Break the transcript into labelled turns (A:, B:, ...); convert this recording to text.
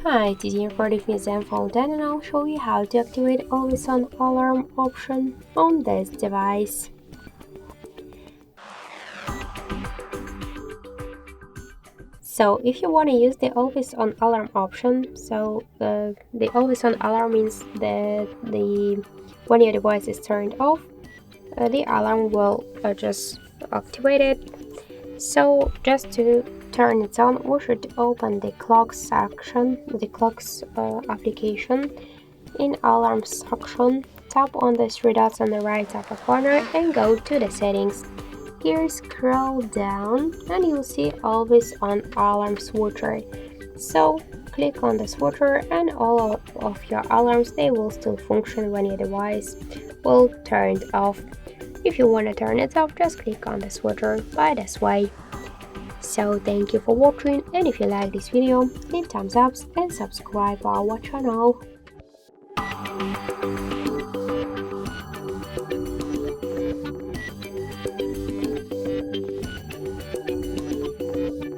A: Hi, today for the Zenfone 10 and I'll show you how to activate always on alarm option on this device. So if you want to use the always on alarm option, the always on alarm means that when your device is turned off, the alarm will just activate it. So just to turn it on, we should open the clocks section, the clocks application. In alarm section, tap on the three dots on the right upper corner and go to the settings. Here scroll down and you'll see always on alarm switcher. So click on the switcher and all of your alarms, they will still function when your device will turn off. If you want to turn it off, just click on the switcher by this way. So thank you for watching, and if you like this video, leave thumbs up and subscribe our channel.